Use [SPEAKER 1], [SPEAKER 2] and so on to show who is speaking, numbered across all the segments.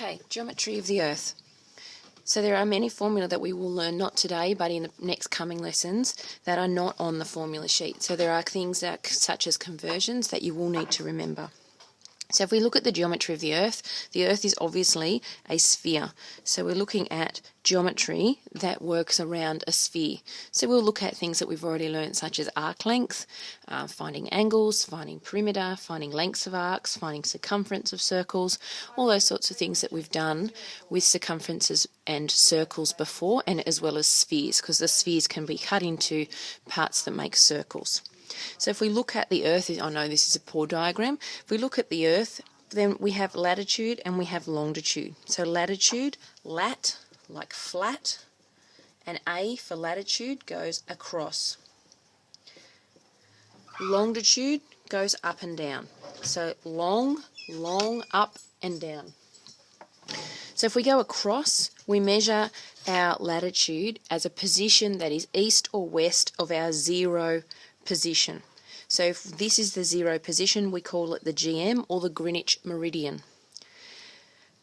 [SPEAKER 1] Okay, geometry of the Earth. So there are many formula that we will learn, not today, but in the next coming lessons, that are not on the formula sheet. So there are things that, such as conversions, that you will need to remember. So if we look at the geometry of the Earth is obviously a sphere. So we're looking at geometry that works around a sphere. So we'll look at things that we've already learned, such as arc length, finding angles, finding perimeter, finding lengths of arcs, finding circumference of circles, all those sorts of things that we've done with circumferences and circles before, and as well as spheres, because the spheres can be cut into parts that make circles. So if we look at the Earth, I know this is a poor diagram, if we look at the Earth, then we have latitude and we have longitude. So latitude, lat, like flat, and A for latitude goes across. Longitude goes up and down. So long, long, up and down. So if we go across, we measure our latitude as a position that is east or west of our zero position. So if this is the zero position, we call it the GM, or the Greenwich meridian.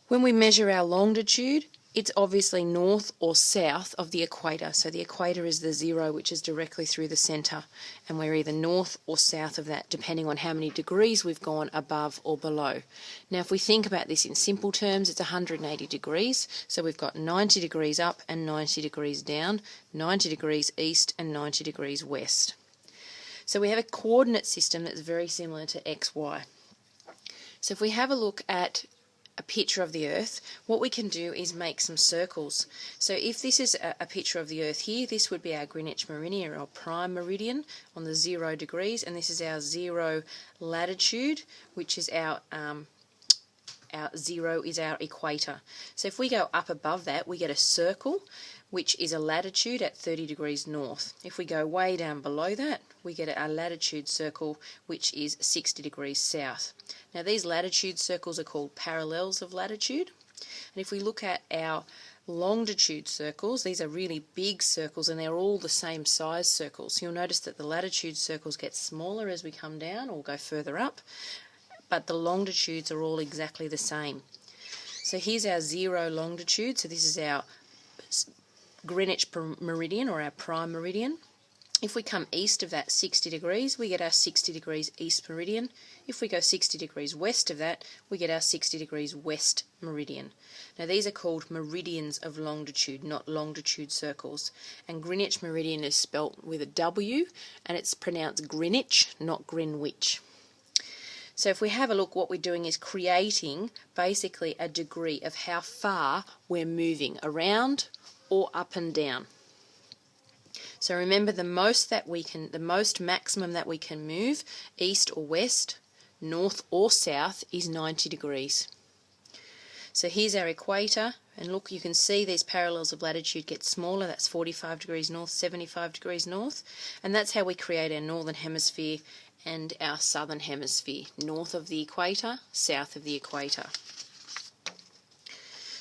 [SPEAKER 1] When we measure our longitude, it's obviously north or south of the equator. So the equator is the zero, which is directly through the centre, and we're either north or south of that, depending on how many degrees we've gone above or below. Now if we think about this in simple terms, it's 180 degrees, so we've got 90 degrees up and 90 degrees down, 90 degrees east and 90 degrees west. So we have a coordinate system that's very similar to XY. So if we have a look at a picture of the Earth, what we can do is make some circles. So if this is a picture of the Earth here, this would be our Greenwich meridian, or prime meridian, on the 0 degrees, and this is our 0 latitude, which is our 0 is our equator. So if we go up above that, we get a circle, which is a latitude at 30 degrees north. If we go way down below that, we get a latitude circle, which is 60 degrees south. Now these latitude circles are called parallels of latitude. And if we look at our longitude circles, these are really big circles, and they're all the same size circles. You'll notice that the latitude circles get smaller as we come down or go further up, but the longitudes are all exactly the same. So here's our 0 longitude, so this is our Greenwich meridian, or our prime meridian. If we come east of that 60 degrees, we get our 60 degrees east meridian. If we go 60 degrees west of that, we get our 60 degrees west meridian. Now these are called meridians of longitude, not longitude circles. And Greenwich meridian is spelt with a W, and it's pronounced Greenwich, not Greenwich. So if we have a look, what we're doing is creating basically a degree of how far we're moving around or up and down. So remember, the most maximum that we can move, east or west, north or south, is 90 degrees. So here's our equator, and look, you can see these parallels of latitude get smaller. That's 45 degrees north, 75 degrees north, and that's how we create our northern hemisphere and our southern hemisphere, north of the equator, south of the equator.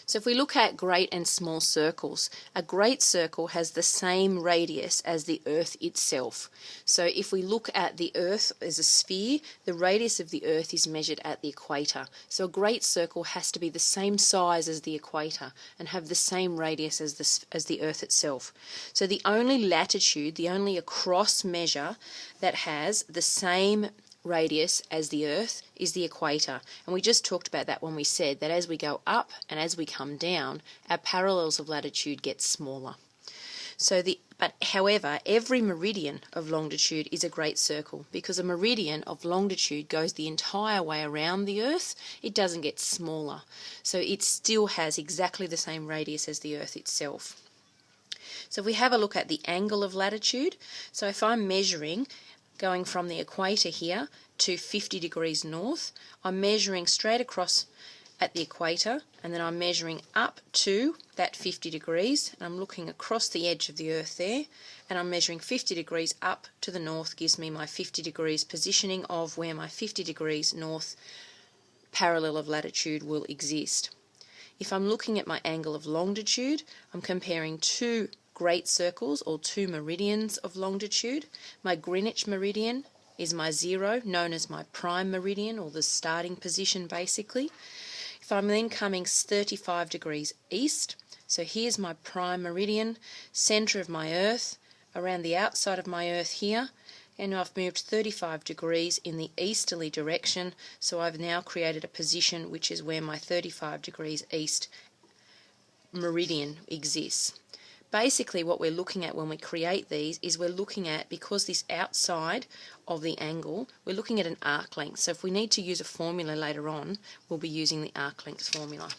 [SPEAKER 1] So if we look at great and small circles, a great circle has the same radius as the Earth itself. So if we look at the Earth as a sphere, the radius of the Earth is measured at the equator. So a great circle has to be the same size as the equator and have the same radius as the Earth itself. So the only latitude, the only across measure that has the same radius as the Earth is the equator, and we just talked about that when we said that as we go up and as we come down, our parallels of latitude get smaller. However, every meridian of longitude is a great circle, because a meridian of longitude goes the entire way around the Earth. It doesn't get smaller, so it still has exactly the same radius as the Earth itself. So if we have a look at the angle of latitude, so if I'm measuring going from the equator here to 50 degrees north, I'm measuring straight across at the equator, and then I'm measuring up to that 50 degrees, and I'm looking across the edge of the Earth there, and I'm measuring 50 degrees up to the north, gives me my 50 degrees positioning of where my 50 degrees north parallel of latitude will exist. If I'm looking at my angle of longitude, I'm comparing two great circles, or two meridians of longitude. My Greenwich meridian is my 0, known as my prime meridian, or the starting position basically. If I'm then coming 35 degrees east, so here's my prime meridian, centre of my Earth, around the outside of my Earth here, and I've moved 35 degrees in the easterly direction, so I've now created a position which is where my 35 degrees east meridian exists. Basically what we're looking at when we create these is we're looking at, because this outside of the angle, we're looking at an arc length. So if we need to use a formula later on, we'll be using the arc length formula.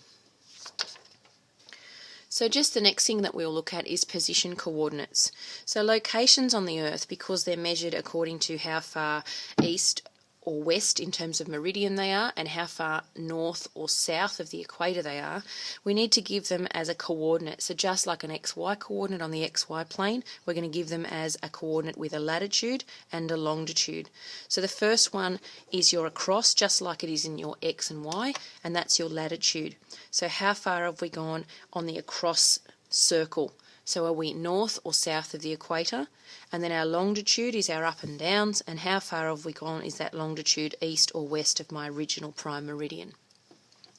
[SPEAKER 1] So just the next thing that we'll look at is position coordinates. So locations on the Earth, because they're measured according to how far east or west in terms of meridian they are and how far north or south of the equator they are, we need to give them as a coordinate. So just like an XY coordinate on the XY plane, we're going to give them as a coordinate with a latitude and a longitude. So the first one is your across, just like it is in your X and Y, and that's your latitude. So how far have we gone on the across circle? So are we north or south of the equator? And then our longitude is our up and downs, and how far have we gone is that longitude east or west of my original prime meridian.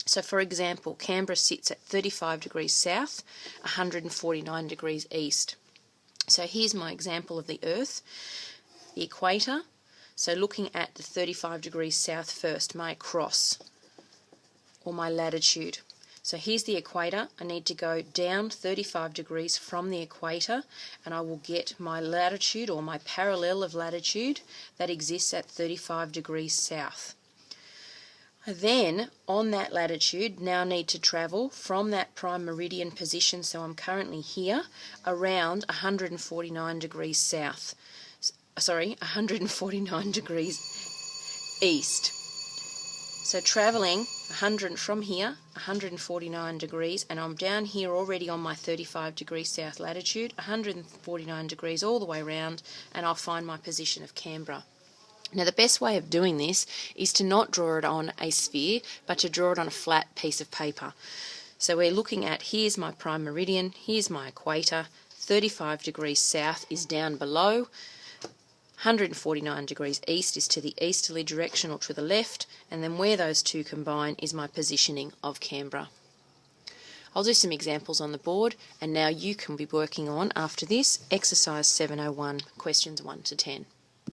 [SPEAKER 1] So for example, Canberra sits at 35 degrees south, 149 degrees east. So here's my example of the Earth, the equator. So looking at the 35 degrees south first, my across, or my latitude. So here's the equator. I need to go down 35 degrees from the equator, and I will get my latitude, or my parallel of latitude, that exists at 35 degrees south. I then, on that latitude, now need to travel from that prime meridian position, so I'm currently here, around 149 degrees south. Sorry, 149 degrees east. So travelling 100 from here, 149 degrees, and I'm down here already on my 35 degrees south latitude, 149 degrees all the way around, and I'll find my position of Canberra. Now the best way of doing this is to not draw it on a sphere, but to draw it on a flat piece of paper. So we're looking at, here's my prime meridian, here's my equator, 35 degrees south is down below, 149 degrees east is to the easterly direction or to the left, and then where those two combine is my positioning of Canberra. I'll do some examples on the board, and now you can be working on, after this, exercise 701, questions 1 to 10.